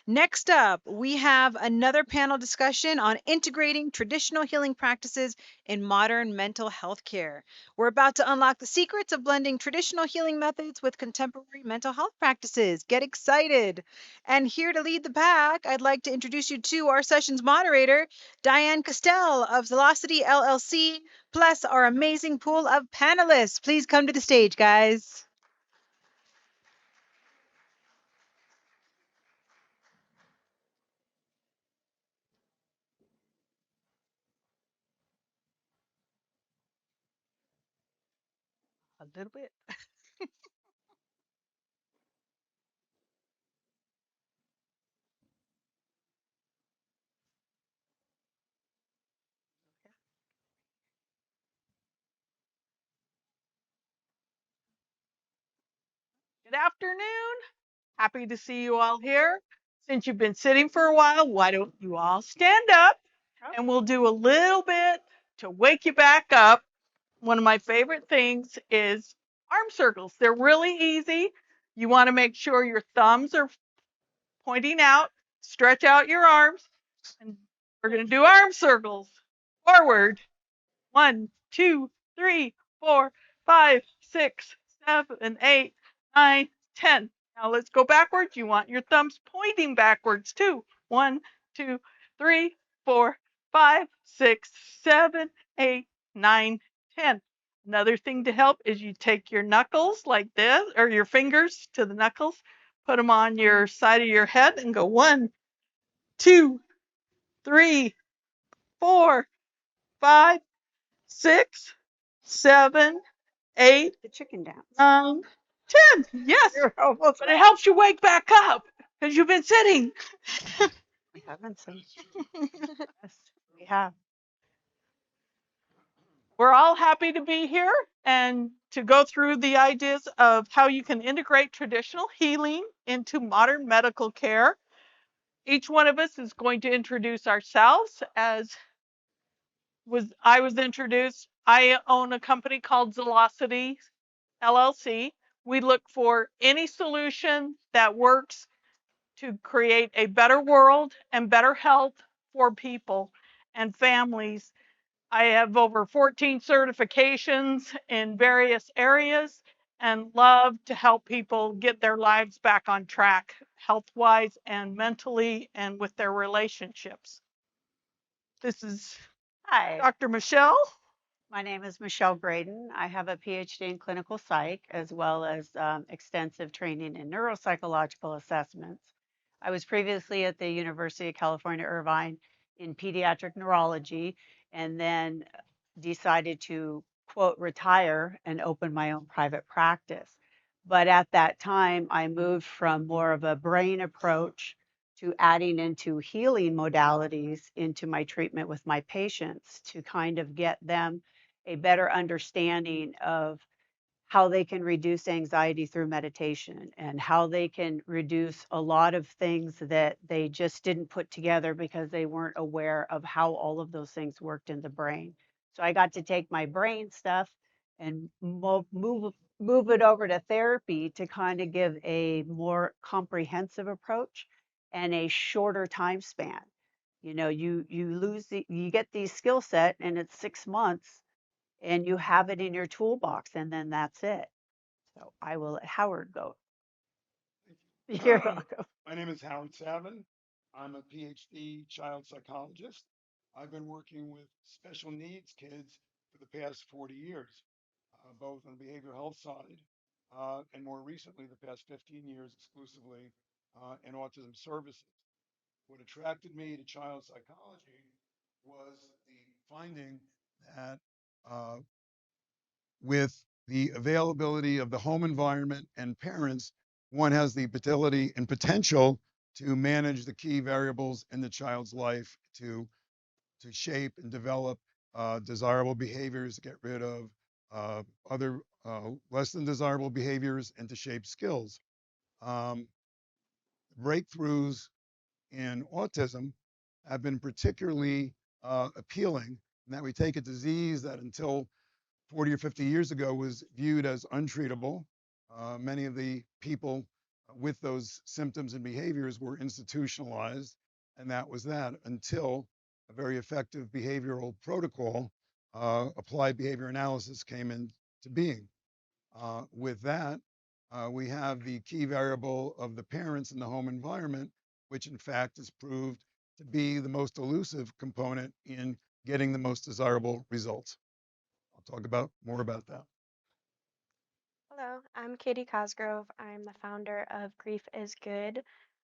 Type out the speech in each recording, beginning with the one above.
Next up, we have another panel discussion on integrating traditional healing practices in modern mental health care. We're about to unlock the secrets of blending traditional healing methods with contemporary mental health practices. Get excited. And here to lead the pack, I'd like to introduce you to our session's moderator, Diane Castell of Velocity LLC, plus our amazing pool of panelists. Please come to the stage, guys. A little bit. Good afternoon. Happy to see you all here. Since you've been sitting for a while, why don't you all stand up and we'll do a little bit to wake you back up. One of my favorite things is arm circles. They're really easy. You want to make sure your thumbs are pointing out, stretch out your arms, and we're going to do arm circles. Forward. 1, 2, 3, 4, 5, 6, 7, 8, 9, 10. Now let's go backwards. You want your thumbs pointing backwards too. 1, 2, 3, 4, 5, 6, 7, 8, 9, 10. Another thing to help is you take your knuckles like this, or your fingers to the knuckles, put them on your side of your head and go 1, 2, 3, 4, 5, 6, 7, 8, The chicken dance. 10. Yes, Almost but it helps you wake back up because you've been sitting. we haven't seen. Yes, we have. We're all happy to be here and to go through the ideas of how you can integrate traditional healing into modern medical care. Each one of us is going to introduce ourselves. As I was introduced, I own a company called Velocity LLC. We look for any solution that works to create a better world and better health for people and families. I have over 14 certifications in various areas and love to help people get their lives back on track, health wise and mentally, and with their relationships. This is Hi, Dr. Michelle. my name is Michelle Graydon. I have a PhD in clinical psych as well as extensive training in neuropsychological assessments. I was previously at the University of California, Irvine in pediatric neurology, and then decided to, quote, retire and open my own private practice. But at that time, I moved from more of a brain approach to adding into healing modalities into my treatment with my patients to kind of get them a better understanding of how they can reduce anxiety through meditation and how they can reduce a lot of things that they just didn't put together because they weren't aware of how all of those things worked in the brain. So I got to take my brain stuff and move it over to therapy to kind of give a more comprehensive approach and a shorter time span. You know, you get these skill set and it's 6 months and you have it in your toolbox, and then that's it. So I will let Howard go. Thank You're you. welcome. My name is Howard Savin. I'm a PhD child psychologist. I've been working with special needs kids for the past 40 years, both on the behavioral health side and more recently, the past 15 years exclusively in autism services. What attracted me to child psychology was the finding that uh, with the availability of the home environment and parents, one has the ability and potential to manage the key variables in the child's life to shape and develop desirable behaviors, get rid of other less than desirable behaviors, and to shape skills. Um, Breakthroughs in autism have been particularly appealing in that we take a disease that until 40 or 50 years ago was viewed as untreatable. Many of the people with those symptoms and behaviors were institutionalized. And that was that until a very effective behavioral protocol, applied behavior analysis, came into being. With that, we have the key variable of the parents in the home environment, which in fact is proved to be the most elusive component in getting the most desirable results. I'll talk about more about that. Hello, I'm Katie Cosgrove. I'm the founder of Grief is Good.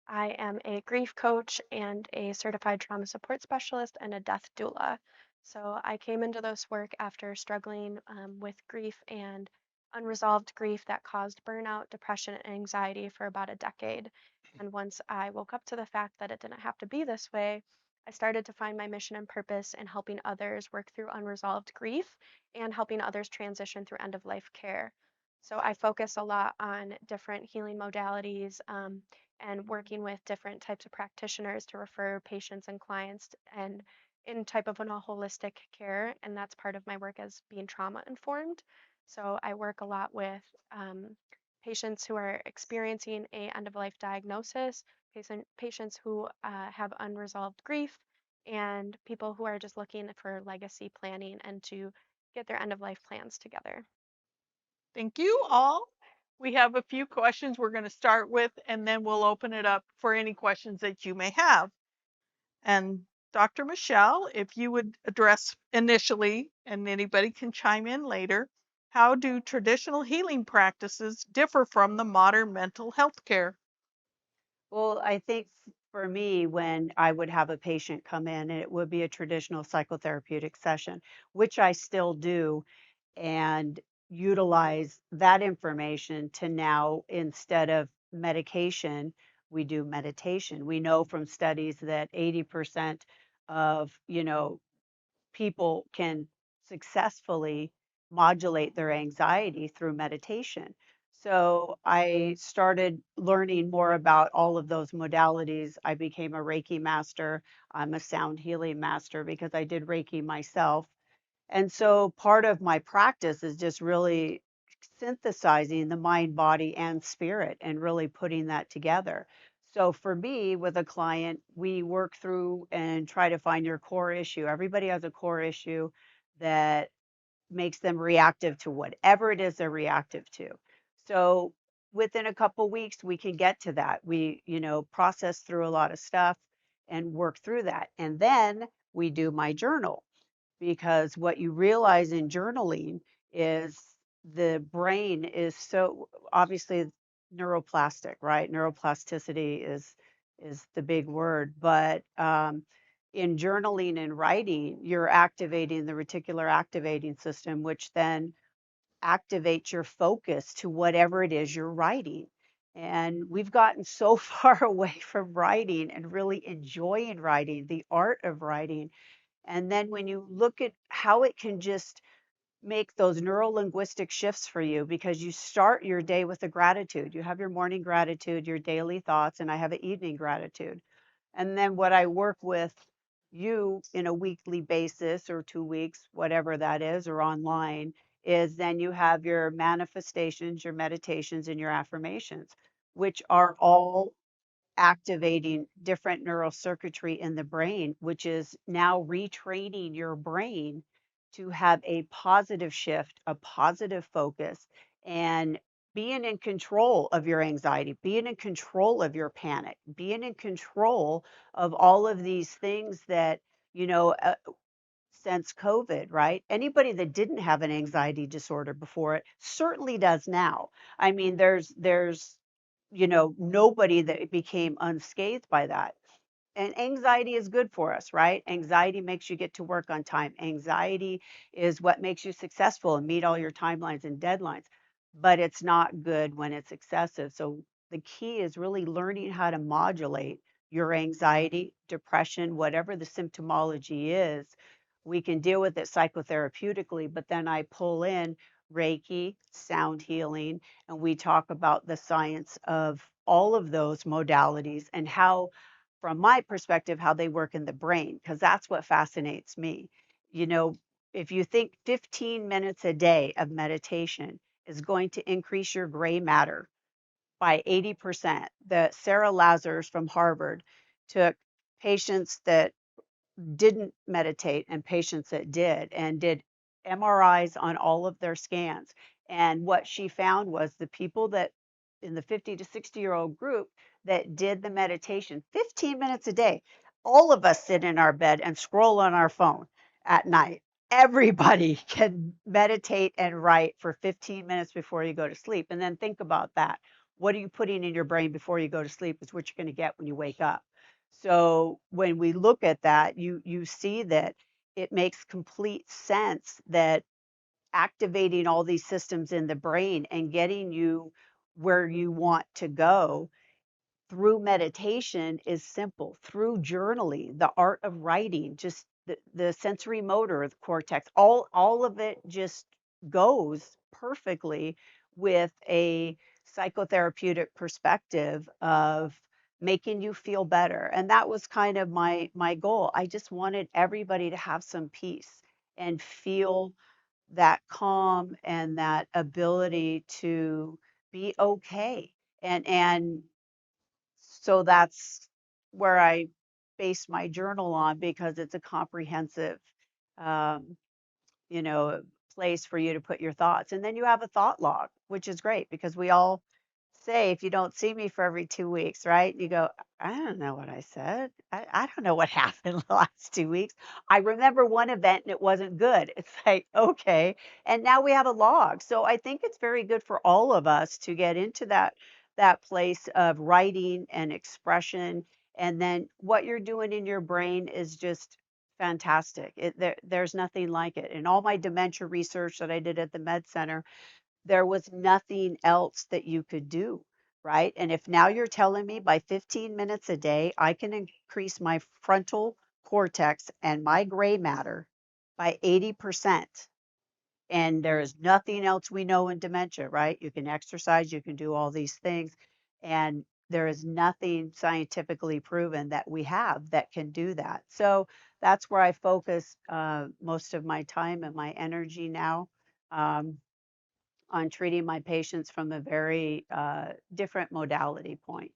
I am a grief coach and a certified trauma support specialist and a death doula. So I came into this work after struggling with grief and unresolved grief that caused burnout, depression, and anxiety for about a decade. And once I woke up to the fact that it didn't have to be this way, I started to find my mission and purpose in helping others work through unresolved grief and helping others transition through end of life care. So I focus a lot on different healing modalities and working with different types of practitioners to refer patients and clients and in type of a holistic care. And that's part of my work as being trauma informed. So I work a lot with patients who are experiencing a end of life diagnosis, patients who have unresolved grief, and people who are just looking for legacy planning and to get their end of life plans together. Thank you all. We have a few questions we're going to start with, and then we'll open it up for any questions that you may have. And Dr. Michelle, if you would address initially, and anybody can chime in later, how do traditional healing practices differ from the modern mental health care? Well, I think for me, when I would have a patient come in, it would be a traditional psychotherapeutic session, which I still do, and utilize that information to now, instead of medication, we do meditation. We know from studies that 80% of, people can successfully modulate their anxiety through meditation. So I started learning more about all of those modalities. I became a Reiki master. I'm a sound healing master because I did Reiki myself. And so part of my practice is just really synthesizing the mind, body, and spirit and really putting that together. So for me, with a client, we work through and try to find your core issue. Everybody has a core issue that makes them reactive to whatever it is they're reactive to. So within a couple weeks, we can get to that. We, process through a lot of stuff and work through that. And then we do my journal, because what you realize in journaling is the brain is so obviously neuroplastic, right? Neuroplasticity is the big word, but in journaling and writing, you're activating the reticular activating system, which then activates your focus to whatever it is you're writing. And we've gotten so far away from writing and really enjoying writing, the art of writing. And then when you look at how it can just make those neuro linguistic shifts for you, because you start your day with a gratitude. You have your morning gratitude, your daily thoughts, and I have an evening gratitude. And then what I work with you in a weekly basis or 2 weeks, whatever that is, or online, is then you have your manifestations, your meditations, and your affirmations, which are all activating different neural circuitry in the brain, which is now retraining your brain to have a positive shift, a positive focus, and being in control of your anxiety, being in control of your panic, being in control of all of these things that, you know, uh, since COVID, right? Anybody that didn't have an anxiety disorder before it certainly does now. I mean, there's nobody that became unscathed by that. And anxiety is good for us, right? Anxiety makes you get to work on time. Anxiety is what makes you successful and meet all your timelines and deadlines. But it's not good when it's excessive. So the key is really learning how to modulate your anxiety, depression, whatever the symptomology is. We can deal with it psychotherapeutically, but then I pull in Reiki, sound healing, and we talk about the science of all of those modalities and how, from my perspective, how they work in the brain, because that's what fascinates me. You know, if you think 15 minutes a day of meditation is going to increase your gray matter, by 80%. The Sarah Lazarus from Harvard took patients that didn't meditate and patients that did MRIs on all of their scans. And what she found was the people that in the 50 to 60-year-old group that did the meditation 15 minutes a day, all of us sit in our bed and scroll on our phone at night. Everybody can meditate and write for 15 minutes before you go to sleep. And then think about that. What are you putting in your brain before you go to sleep is what you're going to get when you wake up. So when we look at that, you see that it makes complete sense that activating all these systems in the brain and getting you where you want to go through meditation is simple. Through journaling, the art of writing, just the sensory motor of the cortex, all of it just goes perfectly with a psychotherapeutic perspective of making you feel better. And that was kind of my goal. I just wanted everybody to have some peace and feel that calm and that ability to be okay. And so that's where I base my journal on because it's a comprehensive, um, you know, place for you to put your thoughts. And then you have a thought log, which is great because we all say if you don't see me for every 2 weeks, right? You go, I don't know what I said. I don't know what happened the last 2 weeks. I remember one event and it wasn't good. It's like, okay. And now we have a log. So I think it's very good for all of us to get into that place of writing and expression. And then what you're doing in your brain is just fantastic. There's nothing like it. In all my dementia research that I did at the Med Center, there was nothing else that you could do, right? And if now you're telling me by 15 minutes a day, I can increase my frontal cortex and my gray matter by 80%, and there is nothing else we know in dementia, right? You can exercise, you can do all these things, and there is nothing scientifically proven that we have that can do that. So that's where I focus most of my time and my energy now. Um, on treating my patients from a very different modality points.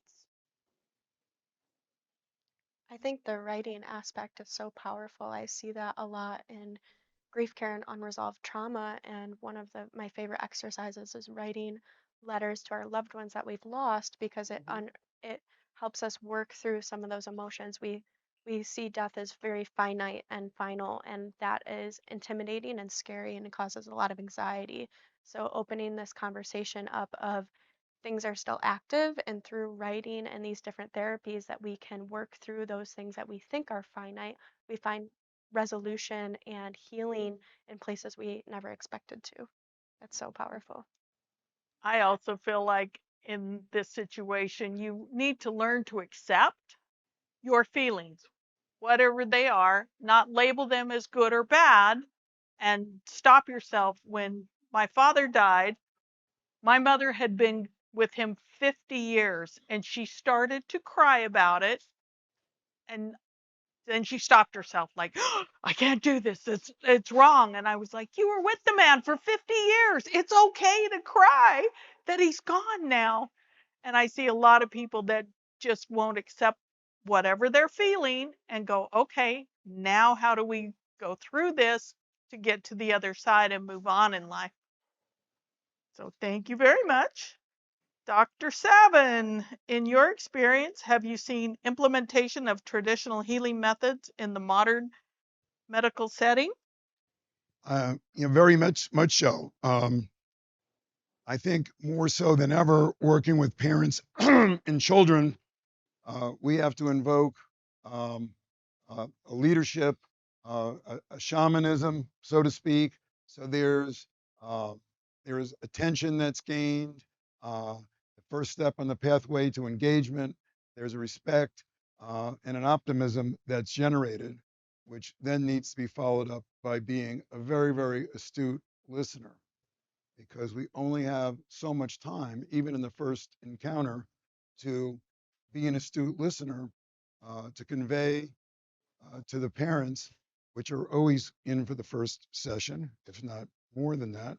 I think the writing aspect is so powerful. I see that a lot in grief care and unresolved trauma. And one of my favorite exercises is writing letters to our loved ones that we've lost because it helps us work through some of those emotions. We see death as very finite and final, and that is intimidating and scary, and it causes a lot of anxiety. So opening this conversation up of things are still active, and through writing and these different therapies that we can work through those things that we think are finite, we find resolution and healing in places we never expected to. That's so powerful. I also feel like in this situation, you need to learn to accept your feelings, whatever they are, not label them as good or bad, and stop yourself. When my father died, my mother had been with him 50 years and she started to cry about it. And then she stopped herself, like, oh, I can't do this. It's wrong. And I was like, you were with the man for 50 years. It's okay to cry that he's gone now. And I see a lot of people that just won't accept whatever they're feeling and go, okay, now how do we go through this to get to the other side and move on in life? So thank you very much. Dr. Savin, in your experience, have you seen implementation of traditional healing methods in the modern medical setting? Very much so. I think more so than ever, working with parents and children, we have to invoke um, a leadership, a shamanism, so to speak. So uh, there's attention that's gained. The first step on the pathway to engagement. There's a respect and an optimism that's generated, which then needs to be followed up by being a very, very astute listener, because we only have so much time, even in the first encounter, to be an astute listener, to convey to the parents, which are always in for the first session, if not more than that,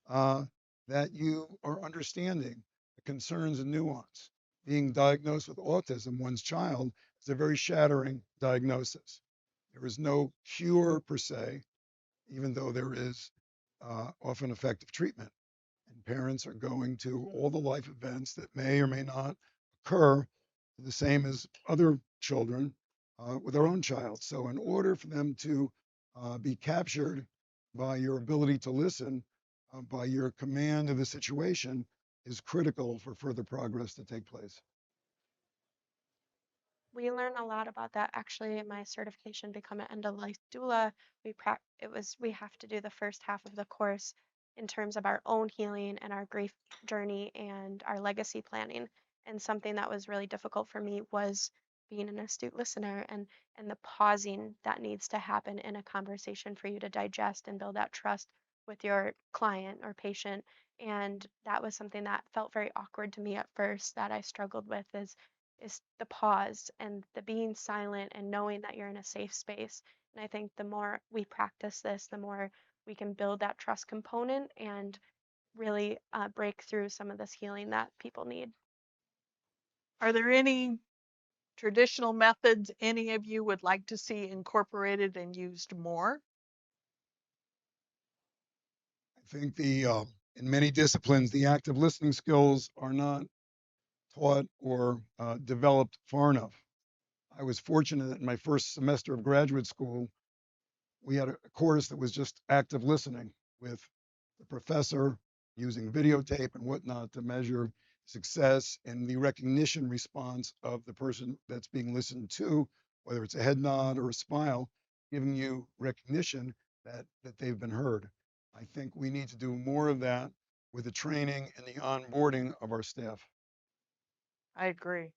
uh, that you are understanding the concerns and nuance. Being diagnosed with autism, one's child, is a very shattering diagnosis. There is no cure per se, even though there is often effective treatment. And parents are going to all the life events that may or may not occur the same as other children with their own child. So, in order for them to be captured by your ability to listen, by your command of the situation, is critical for further progress to take place. We learn a lot about that actually in my certification become an end of life doula. We have to do the first half of the course in terms of our own healing and our grief journey and our legacy planning. And something that was really difficult for me was being an astute listener and the pausing that needs to happen in a conversation for you to digest and build that trust with your client or patient. And that was something that felt very awkward to me at first that I struggled with is the pause and the being silent and knowing that you're in a safe space. And I think the more we practice this, the more we can build that trust component and really break through some of this healing that people need. Are there any traditional methods any of you would like to see incorporated and used more? I think in many disciplines, the active listening skills are not taught or developed far enough. I was fortunate that in my first semester of graduate school, we had a course that was just active listening with the professor using videotape and whatnot to measure success and the recognition response of the person that's being listened to, whether it's a head nod or a smile, giving you recognition that they've been heard. I think we need to do more of that with the training and the onboarding of our staff. I agree.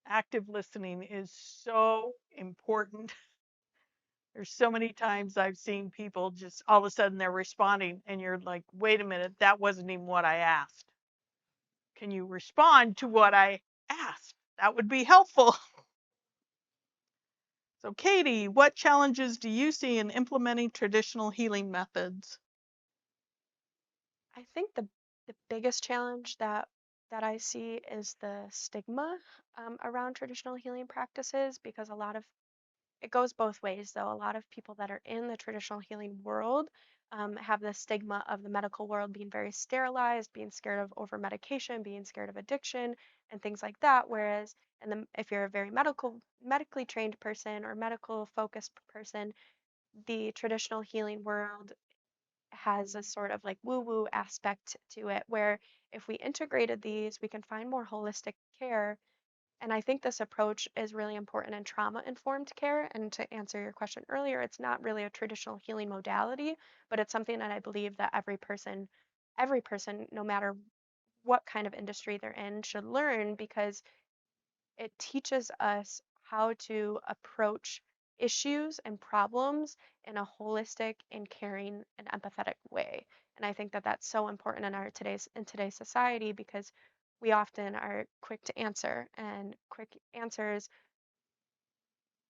Active listening is so important. There's so many times I've seen people just all of a sudden they're responding, and you're like, wait a minute, that wasn't even what I asked. Can you respond to what I asked? That would be helpful. So, Katie, what challenges do you see in implementing traditional healing methods? I think the biggest challenge that I see is the stigma around traditional healing practices because a lot of it goes both ways, though. A lot of people that are in the traditional healing world have the stigma of the medical world being very sterilized, being scared of over medication, being scared of addiction, and things like that. Whereas, if you're a very medically trained person or medical focused person, the traditional healing world has a sort of like woo woo aspect to it, where if we integrated these, we can find more holistic care and I think this approach is really important in trauma informed care. And to answer your question earlier, it's not really a traditional healing modality, but it's something that I believe that every person, no matter what kind of industry they're in, should learn because it teaches us how to approach issues and problems in a holistic and caring and empathetic way. And I think that that's so important in our today's society because we often are quick to answer and quick answers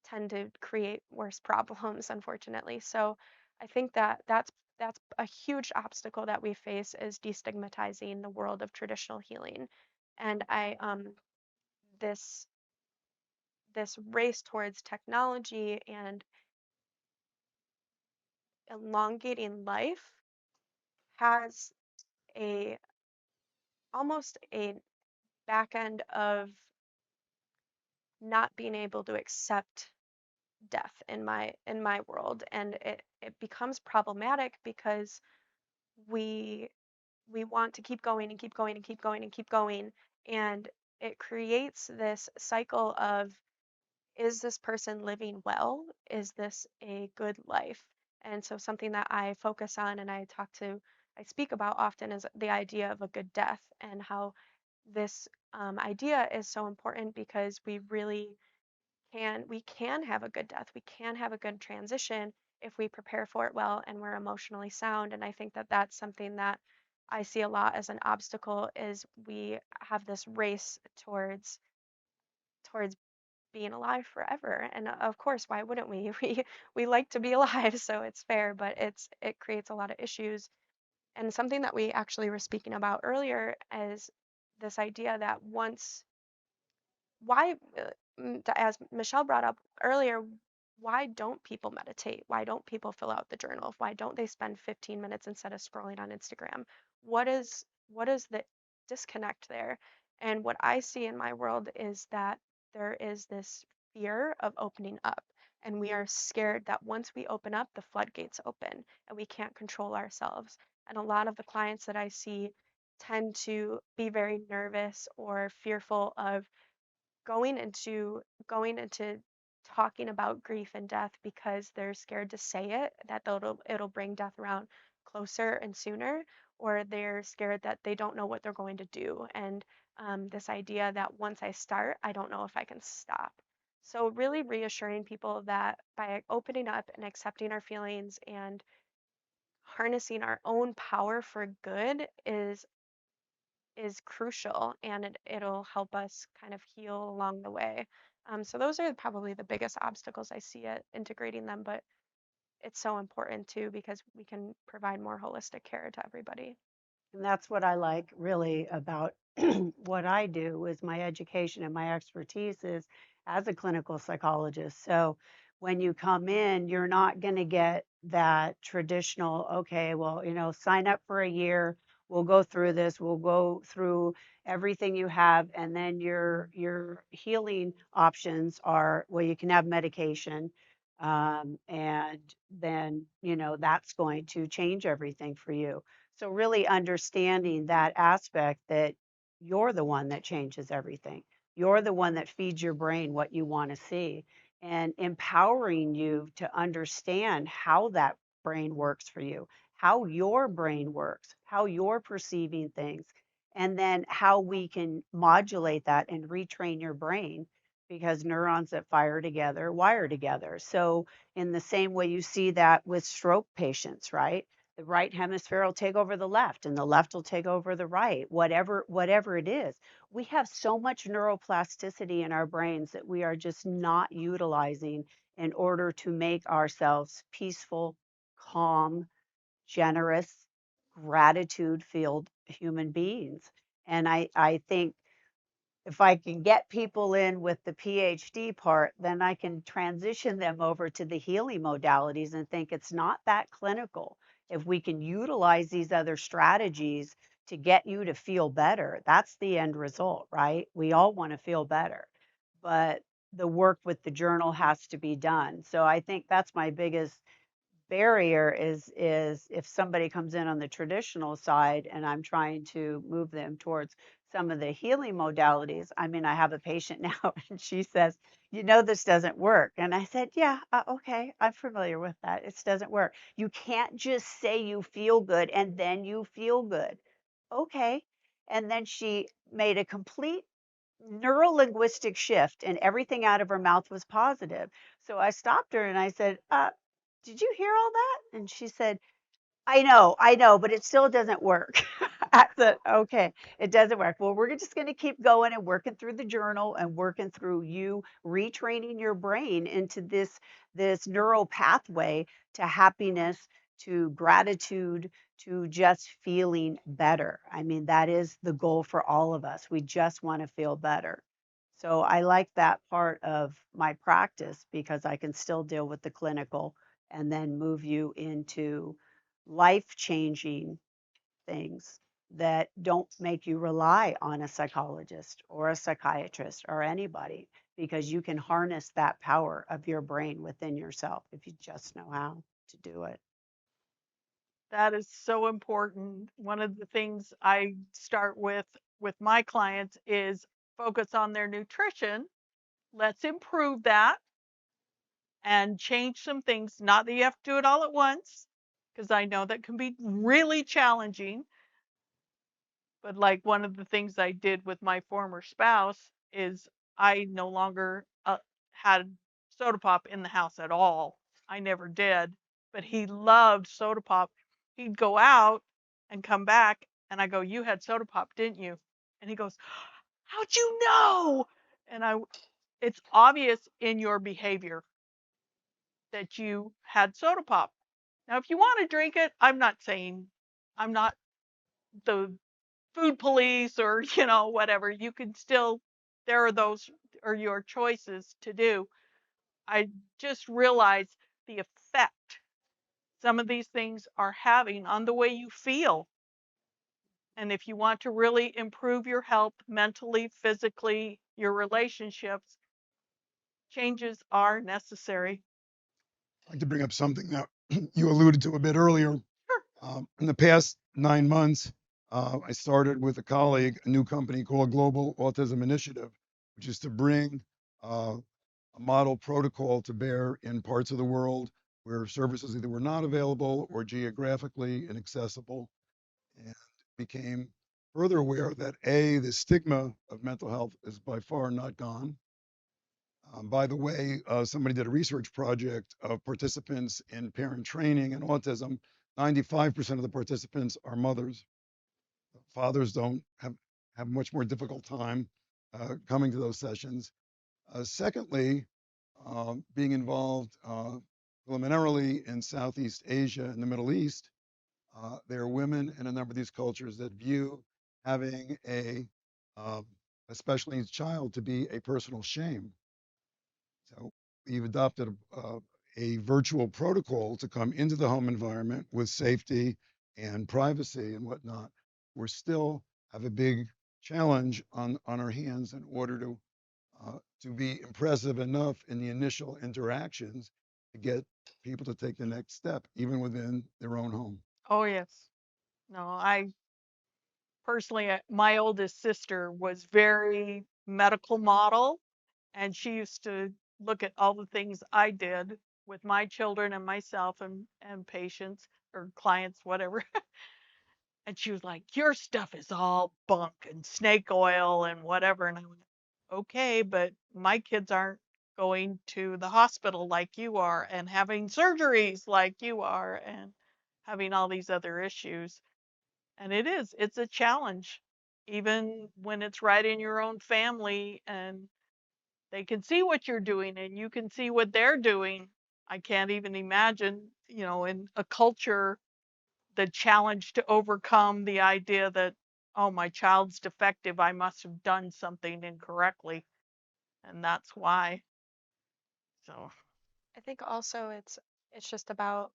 tend to create worse problems unfortunately. So I think that that's a huge obstacle that we face is destigmatizing the world of traditional healing. And I this this race towards technology and elongating life has a almost a back end of not being able to accept death in my world and it becomes problematic because we we want to keep going and keep going and keep going and keep going and it creates this cycle of is this person living well? Is this a good life? And so something that I focus on and I speak about often is the idea of a good death and how this idea is so important because we can have a good death. We can have a good transition if we prepare for it well and we're emotionally sound. And I think that that's something that I see a lot as an obstacle is we have this race towards being alive forever. And of course, why wouldn't we? We like to be alive, so it's fair, but it creates a lot of issues. And something that we actually were speaking about earlier is this idea that once why as Michelle brought up earlier, why don't people meditate? Why don't people fill out the journal? Why don't they spend 15 minutes instead of scrolling on Instagram? What is the disconnect there? And what I see in my world is that there is this fear of opening up, and we are scared that once we open up, the floodgates open and we can't control ourselves. And a lot of the clients that I see tend to be very nervous or fearful of going into talking about grief and death because they're scared to say it, that it'll bring death around closer and sooner, or they're scared that they don't know what they're going to do. And this idea that once I start, I don't know if I can stop. So really reassuring people that by opening up and accepting our feelings and harnessing our own power for good is crucial, and it'll help us kind of heal along the way. So those are probably the biggest obstacles I see at integrating them, but it's so important too because we can provide more holistic care to everybody. And that's what I like really about what I do is my education and my expertise is as a clinical psychologist. So when you come in, you're not going to get that traditional, okay, well, sign up for a year. We'll go through this. We'll go through everything you have, and then your healing options are, well, you can have medication, and then that's going to change everything for you. So really understanding that aspect that you're the one that changes everything. You're the one that feeds your brain what you want to see and empowering you to understand how that brain works for you, how your brain works, how you're perceiving things, and then how we can modulate that and retrain your brain because neurons that fire together wire together. So in the same way you see that with stroke patients, right? The right hemisphere will take over the left and the left will take over the right, whatever it is. We have so much neuroplasticity in our brains that we are just not utilizing in order to make ourselves peaceful, calm, generous, gratitude filled human beings. And I think if I can get people in with the PhD part, then I can transition them over to the healing modalities and think it's not that clinical. If we can utilize these other strategies to get you to feel better, that's the end result, right? We all want to feel better, but the work with the journal has to be done. So I think that's my biggest barrier is if somebody comes in on the traditional side and I'm trying to move them towards some of the healing modalities. I mean, I have a patient now and she says, this doesn't work. And I said, yeah, okay, I'm familiar with that. It doesn't work. You can't just say you feel good and then you feel good. Okay. And then she made a complete neuro-linguistic shift and everything out of her mouth was positive. So I stopped her and I said, did you hear all that? And she said, I know, but it still doesn't work. I said, okay, it doesn't work. Well, we're just going to keep going and working through the journal and working through you retraining your brain into this neural pathway to happiness, to gratitude, to just feeling better. I mean, that is the goal for all of us. We just want to feel better. So I like that part of my practice because I can still deal with the clinical and then move you into life changing things that don't make you rely on a psychologist or a psychiatrist or anybody because you can harness that power of your brain within yourself if you just know how to do it. That is so important. One of the things I start with my clients is focus on their nutrition. Let's improve that and change some things. Not that you have to do it all at once, because I know that can be really challenging. But like one of the things I did with my former spouse is I no longer had soda pop in the house at all. I never did, but he loved soda pop. He'd go out and come back, and I go, "You had soda pop, didn't you?" And he goes, "How'd you know?" And it's obvious in your behavior that you had soda pop. Now, if you want to drink it, I'm not the food police or, whatever. You can still, there are those are your choices to do. I just realized the effect some of these things are having on the way you feel. And if you want to really improve your health mentally, physically, your relationships, changes are necessary. I'd like to bring up something that you alluded to a bit earlier. Sure. In the past 9 months, I started with a colleague a new company called Global Autism Initiative, which is to bring a model protocol to bear in parts of the world where services either were not available or geographically inaccessible, and became further aware that A, the stigma of mental health is by far not gone. By the way, somebody did a research project of participants in parent training and autism. 95% of the participants are mothers. Fathers don't have much more difficult time coming to those sessions. Secondly, being involved preliminarily in Southeast Asia and the Middle East, there are women in a number of these cultures that view having uh, a special needs child to be a personal shame. So we've adopted a virtual protocol to come into the home environment with safety and privacy and whatnot. We're still have a big challenge on our hands in order to be impressive enough in the initial interactions to get people to take the next step, even within their own home. Oh, yes. No, I personally, my oldest sister was very medical model, and she used to look at all the things I did with my children and myself and patients or clients, whatever. And she was like, "Your stuff is all bunk and snake oil and whatever." And I went, "Okay, but my kids aren't going to the hospital like you are and having surgeries like you are and having all these other issues." And it's a challenge, even when it's right in your own family and they can see what you're doing and you can see what they're doing. I can't even imagine, in a culture, the challenge to overcome the idea that, oh, my child's defective, I must have done something incorrectly. And that's why. So, I think also it's just about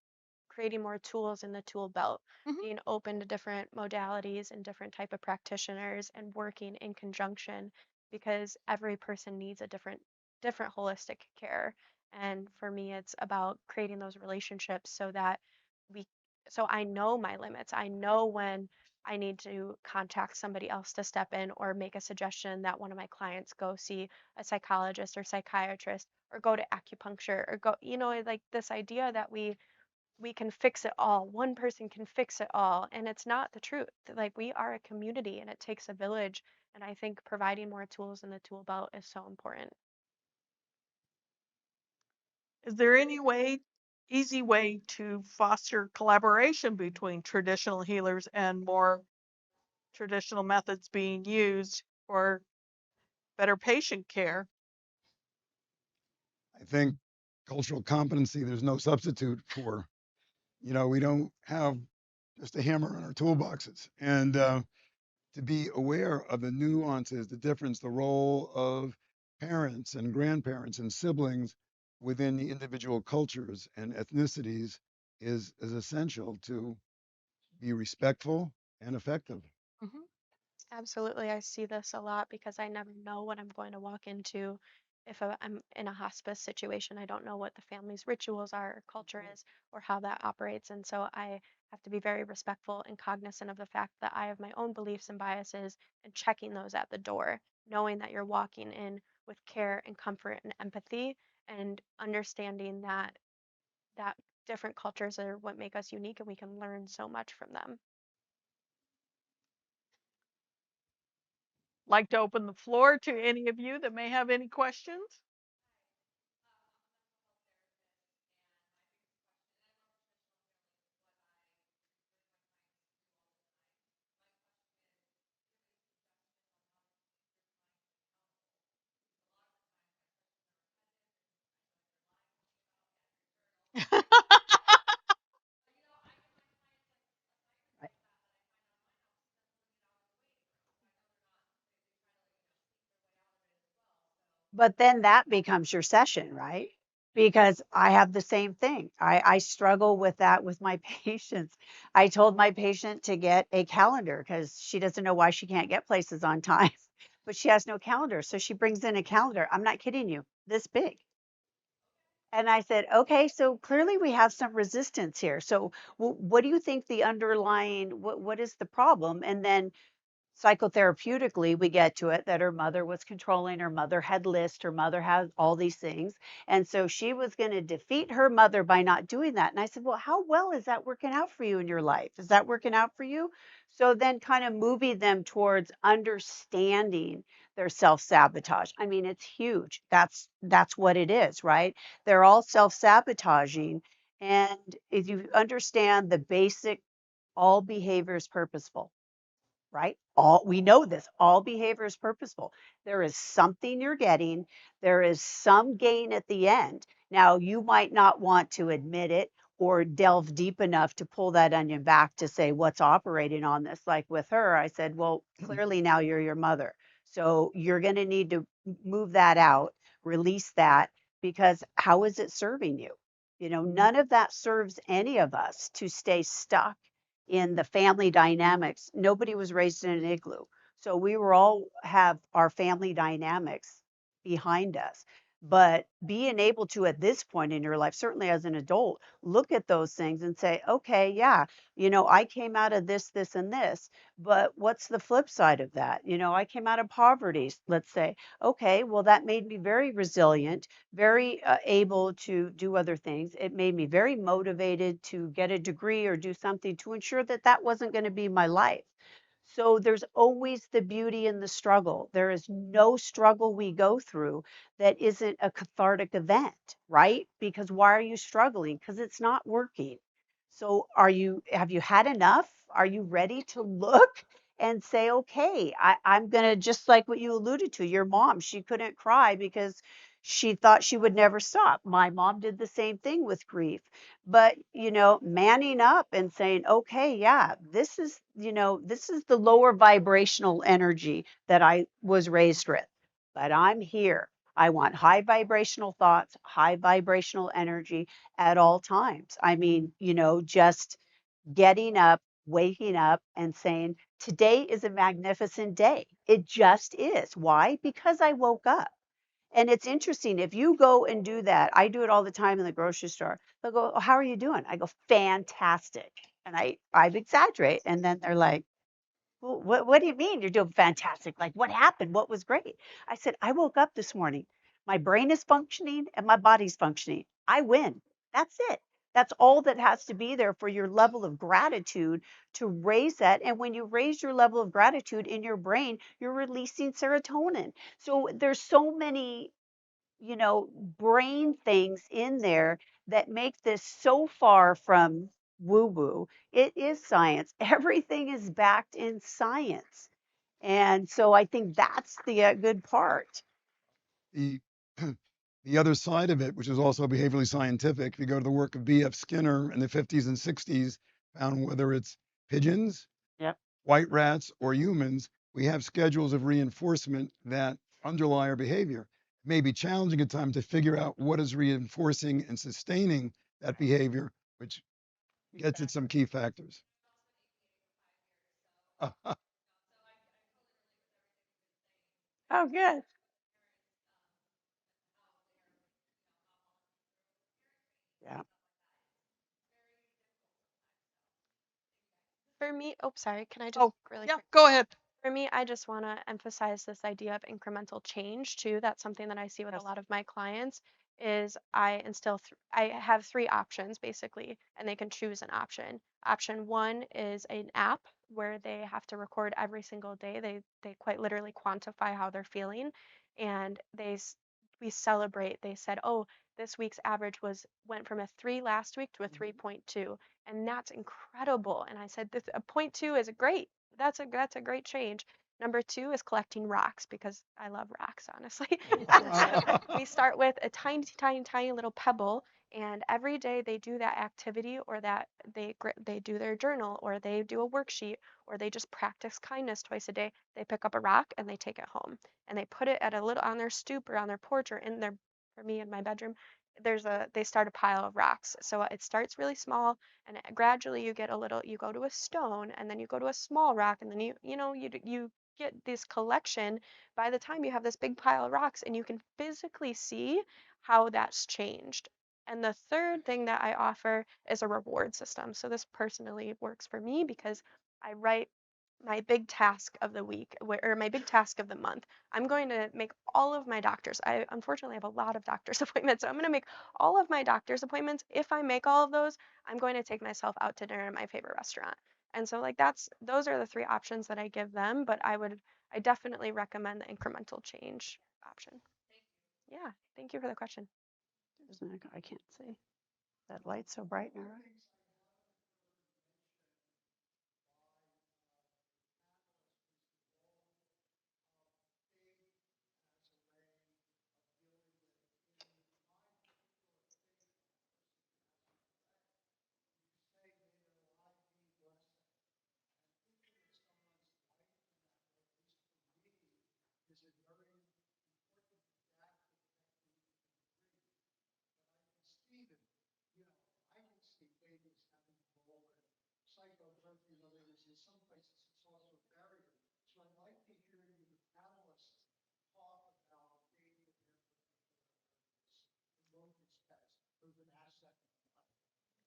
creating more tools in the tool belt, mhm. being open to different modalities and different type of practitioners and working in conjunction because every person needs a different holistic care. And for me, it's about creating those relationships so that we so I know my limits. I know when I need to contact somebody else to step in or make a suggestion that one of my clients go see a psychologist or psychiatrist or go to acupuncture or go, like this idea that we can fix it all. One person can fix it all, and it's not the truth. Like we are a community and it takes a village, and I think providing more tools in the tool belt is so important. Is there any easy way to foster collaboration between traditional healers and more traditional methods being used for better patient care? I think cultural competency, there's no substitute for, we don't have just a hammer in our toolboxes. And to be aware of the nuances, the difference, the role of parents and grandparents and siblings within the individual cultures and ethnicities is essential to be respectful and effective. Mhm. Absolutely. I see this a lot because I never know what I'm going to walk into. If I'm in a hospice situation, I don't know what the family's rituals are, or culture is, or how that operates. And so I have to be very respectful and cognizant of the fact that I have my own beliefs and biases and checking those at the door, knowing that you're walking in with care and comfort and empathy and understanding that different cultures are what make us unique and we can learn so much from them. Like to open the floor to any of you that may have any questions? But then that becomes your session, right? Because I have the same thing. I struggle with that with my patients. I told my patient to get a calendar because she doesn't know why she can't get places on time, but she has no calendar. So she brings in a calendar. I'm not kidding you, this big. And I said, okay, so clearly we have some resistance here. So what do you think the underlying, what is the problem? And then psychotherapeutically we get to it that her mother was controlling, her mother had lists, her mother had all these things, and so she was going to defeat her mother by not doing that. And I said, well, how well is that working out for you in your life? Is that working out for you? So then kind of moving them towards understanding their self-sabotage. I mean, it's huge. That's what it is, right? They're all self-sabotaging. And if you understand the basic, all behavior is purposeful, right? All we know this, all behavior is purposeful. There is something you're getting, there is some gain at the end. Now, you might not want to admit it or delve deep enough to pull that onion back to say what's operating on this. Like with her, I said, well, clearly now you're your mother. So you're going to need to move that out, release that, because how is it serving you? None of that serves any of us to stay stuck in the family dynamics. Nobody was raised in an igloo. So we were all have our family dynamics behind us. But being able to, at this point in your life, certainly as an adult, look at those things and say, okay, yeah, I came out of this, this, and this, but what's the flip side of that? I came out of poverty, let's say. Okay, well, that made me very resilient, very able to do other things. It made me very motivated to get a degree or do something to ensure that that wasn't going to be my life. So there's always the beauty in the struggle. There is no struggle we go through that isn't a cathartic event, right? Because why are you struggling? Because it's not working. So have you had enough? Are you ready to look and say, okay, I'm going to, just like what you alluded to, your mom, she couldn't cry because she thought she would never stop. My mom did the same thing with grief. But, manning up and saying, okay, yeah, this is the lower vibrational energy that I was raised with, but I'm here. I want high vibrational thoughts, high vibrational energy at all times. I mean, just getting up, waking up, and saying, today is a magnificent day. It just is. Why? Because I woke up. And it's interesting, if you go and do that, I do it all the time in the grocery store. They'll go, oh, how are you doing? I go, fantastic. And I exaggerate. And then they're like, well, what do you mean you're doing fantastic? Like, what happened? What was great? I said, I woke up this morning. My brain is functioning and my body's functioning. I win. That's it. That's all that has to be there for your level of gratitude to raise that. And when you raise your level of gratitude in your brain, you're releasing serotonin. So there's so many, brain things in there that make this so far from woo woo. It is science. Everything is backed in science. And so I think that's the good part. The the other side of it, which is also behaviorally scientific, if you go to the work of B.F. Skinner in the 50s and 60s, found whether it's pigeons, Yep. white rats, or humans, we have schedules of reinforcement that underlie our behavior. It may be challenging at times to figure out what is reinforcing and sustaining that behavior, which gets at some key factors. Oh, good. Yeah. For me, oh, sorry, can I just Oh, really yeah, quick? go ahead. For me, I just want to emphasize this idea of incremental change too. That's something that I see with a Yes. lot of my clients is I have three options basically, and they can choose an option. Option one is an app where they have to record every single day. They quite literally quantify how they're feeling, and we celebrate. They said, "Oh, this week's average went from a 3 last week to a 3.2." And that's incredible. And I said, this, a point two is a great. That's a great change. Number two is collecting rocks because I love rocks, honestly. So we start with a tiny, tiny, tiny little pebble, And every day they do that activity, or that they do their journal, or they do a worksheet, or they just practice kindness twice a day. They pick up a rock and they take it home, and they put it at a little on their stoop or on their porch or in their, for me in my bedroom, they start a pile of rocks. So it starts really small, and gradually you get a little, you go to a stone, and then you go to a small rock, and then you get this collection. By the time you have this big pile of rocks, and you can physically see how that's changed. And the third thing that I offer is a reward system. So this personally works for me because I write my big task of the week, or my big task of the month. I'm going to make all of my doctors. I unfortunately have a lot of doctor's appointments, so I'm going to make all of my doctor's appointments. If I make all of those, I'm going to take myself out to dinner at my favorite restaurant. And so like those are the three options that I give them, but I definitely recommend the incremental change option. Yeah, thank you for the question. I can't see. That light's so bright in our eyes.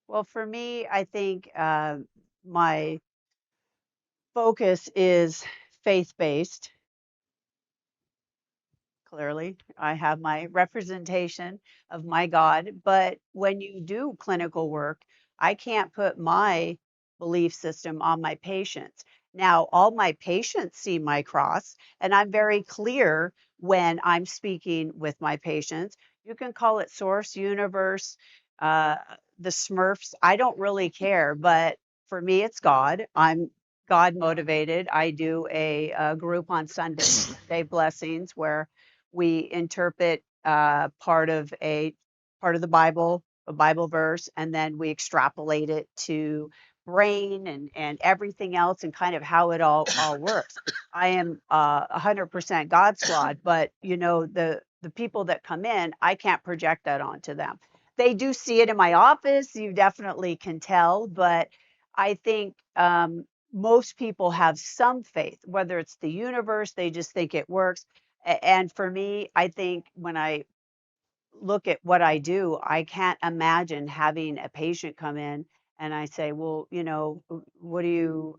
Well, for me, I think my focus is faith based. Clearly, I have my representation of my God. But when you do clinical work, I can't put my belief system on my patients. Now, all my patients see my cross, and I'm very clear when I'm speaking with my patients. You can call it source, universe, uh, the Smurfs. I don't really care, but for me, it's God. I'm God motivated. I do a group on Sunday, Day Blessings, where we interpret part of the Bible, a Bible verse, and then we extrapolate it to brain and everything else, and kind of how it all works. I am 100% God squad, but the people that come in, I can't project that onto them. They do see it in my office. You definitely can tell, but I think most people have some faith, whether it's the universe, they just think it works. And for me, I think when I look at what I do, I can't imagine having a patient come in and I say, well,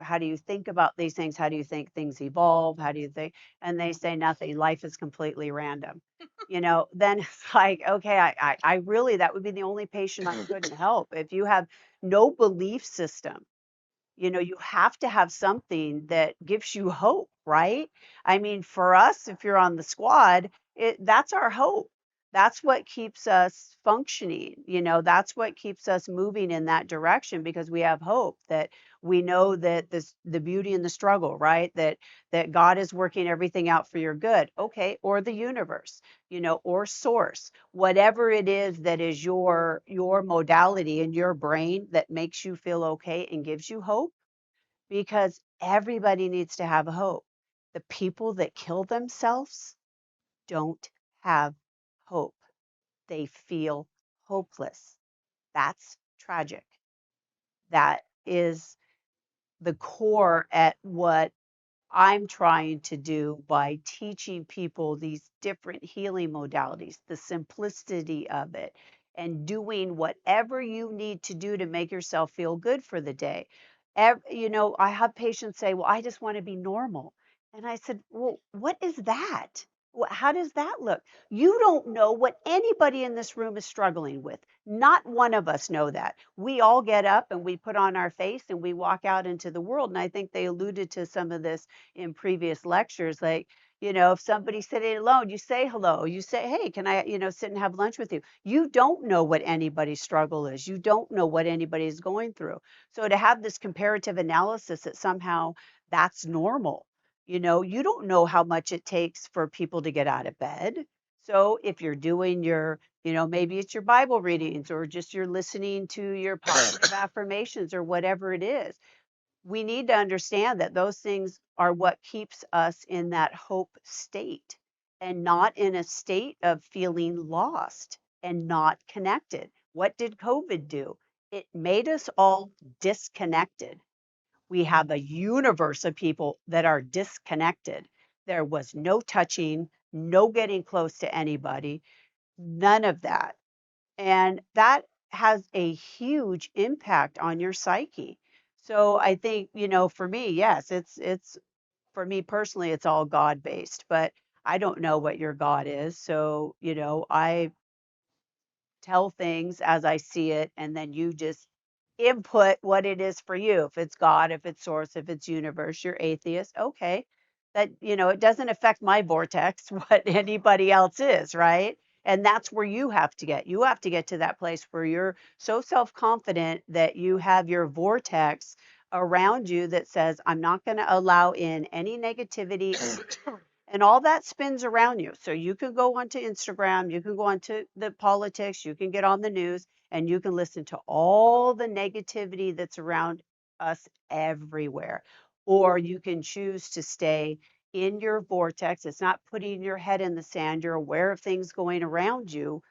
how do you think about these things? How do you think things evolve? How do you think? And they say nothing. Life is completely random. Then it's like, okay, I really, that would be the only patient I couldn't help. If you have no belief system, you have to have something that gives you hope, right? I mean, for us, if you're on the squad, that's our hope. That's what keeps us functioning. That's what keeps us moving in that direction, because we have hope that we know that the beauty in the struggle, right? That God is working everything out for your good. Okay, or the universe, or source, whatever it is that is your modality in your brain that makes you feel okay and gives you hope, because everybody needs to have hope. The people that kill themselves don't have hope. They feel hopeless. That's tragic. That is the core at what I'm trying to do by teaching people these different healing modalities, the simplicity of it, and doing whatever you need to do to make yourself feel good for the day. I have patients say, well, I just want to be normal. And I said, well, what is that? How does that look? You don't know what anybody in this room is struggling with. Not one of us know that. We all get up and we put on our face and we walk out into the world. And I think they alluded to some of this in previous lectures. Like, if somebody's sitting alone, you say hello, you say, hey, can I, sit and have lunch with you? You don't know what anybody's struggle is. You don't know what anybody's going through. So to have this comparative analysis that somehow that's normal, you don't know how much it takes for people to get out of bed. So if you're doing your, maybe it's your Bible readings or just you're listening to your positive affirmations or whatever it is, we need to understand that those things are what keeps us in that hope state and not in a state of feeling lost and not connected. What did COVID do? It made us all disconnected. We have a universe of people that are disconnected. There was no touching, no getting close to anybody, none of that. And that has a huge impact on your psyche. So I think, for me, yes, it's for me personally, it's all God based, but I don't know what your God is. So, I tell things as I see it, and then you just input what it is for you. If it's God, if it's source, if it's universe, you're atheist. Okay. That, it doesn't affect my vortex what anybody else is, right? And that's where you have to get. You have to get to that place where you're so self confident that you have your vortex around you that says, I'm not going to allow in any negativity, and all that spins around you. So you can go onto Instagram, you can go onto the politics, you can get on the news, and you can listen to all the negativity that's around us everywhere. Or you can choose to stay in your vortex. It's not putting your head in the sand. You're aware of things going around you.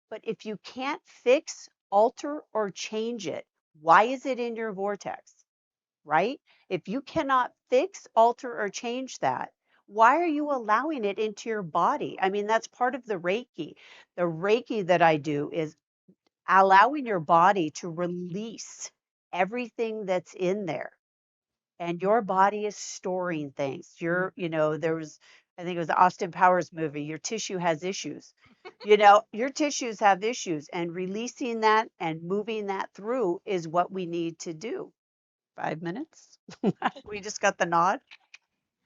But if you can't fix, alter, or change it, why is it in your vortex? Right? If you cannot fix, alter, or change that, why are you allowing it into your body? I mean, that's part of the Reiki. The Reiki that I do is allowing your body to release everything that's in there. And your body is storing things. There was, I think it was the Austin Powers movie, your tissue has issues. Your tissues have issues, and releasing that and moving that through is what we need to do. 5 minutes? We just got the nod.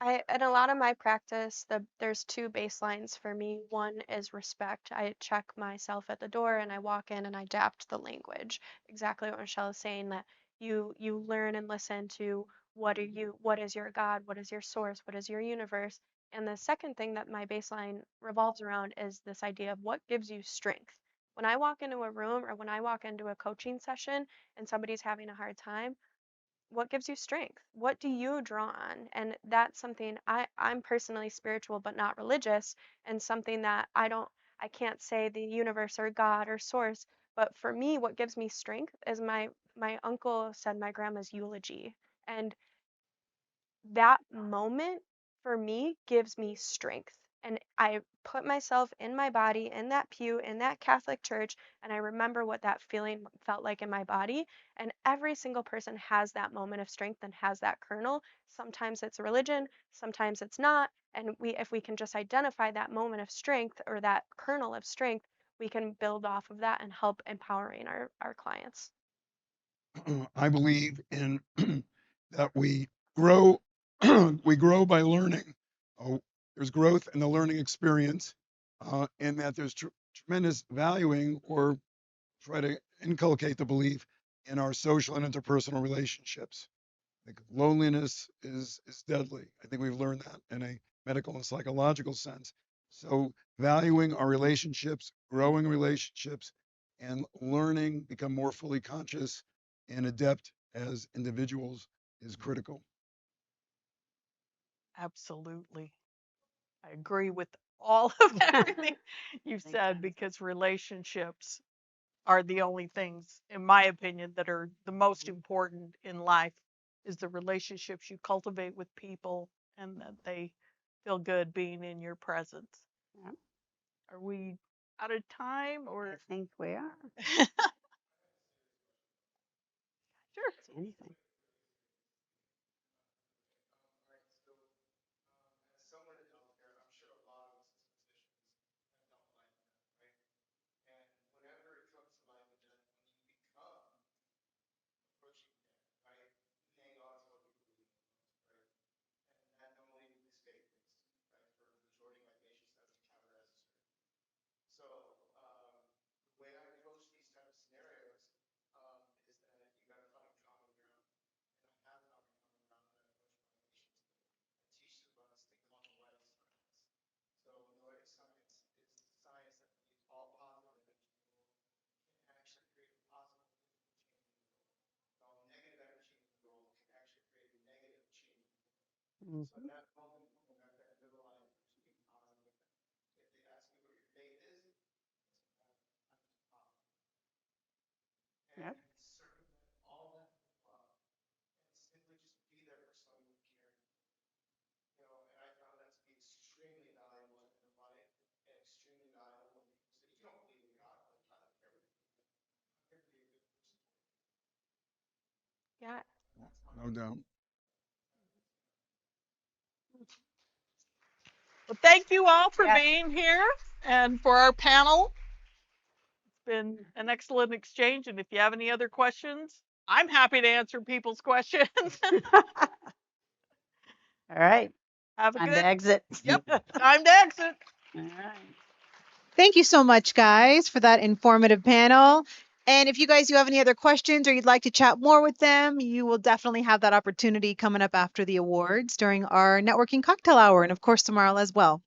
In a lot of my practice, there's two baselines for me. One is respect. I check myself at the door and I walk in and I adapt the language. Exactly what Michelle is saying, that you learn and listen to what is your God, what is your source, what is your universe. And the second thing that my baseline revolves around is this idea of what gives you strength. When I walk into a room or when I walk into a coaching session and somebody's having a hard time, what gives you strength? What do you draw on? And that's something I'm personally spiritual but not religious, and something that I can't say the universe or God or source, but for me what gives me strength is my uncle said my grandma's eulogy. And that moment for me gives me strength. And I put myself in my body, in that pew, in that Catholic church, and I remember what that feeling felt like in my body. And every single person has that moment of strength and has that kernel. Sometimes it's religion, sometimes it's not. And if we can just identify that moment of strength or that kernel of strength, we can build off of that and help empowering our clients. I believe in that we grow we grow by learning. Oh, there's growth in the learning experience, and that there's tremendous valuing or try to inculcate the belief in our social and interpersonal relationships. Like loneliness is deadly. I think we've learned that in a medical and psychological sense. So valuing our relationships, growing relationships, and learning become more fully conscious and adept as individuals is critical. Absolutely. I agree with all of everything you've Makes said, sense. because relationships are the only things, in my opinion, that are the most important in life, is the relationships you cultivate with people and that they feel good being in your presence. Yep, Are we out of time I or? think we are. Sure. See anything. Mhm. Yep. Yeah. No doubt. Well, thank you all for Yeah. being here and for our panel. It's been an excellent exchange. And if you have any other questions, I'm happy to answer people's questions. All right. Have a Time to good, exit. yep, time to exit. All right. Thank you so much, guys, for that informative panel. And if you guys do have any other questions or you'd like to chat more with them, you will definitely have that opportunity coming up after the awards during our networking cocktail hour and, of course, tomorrow as well.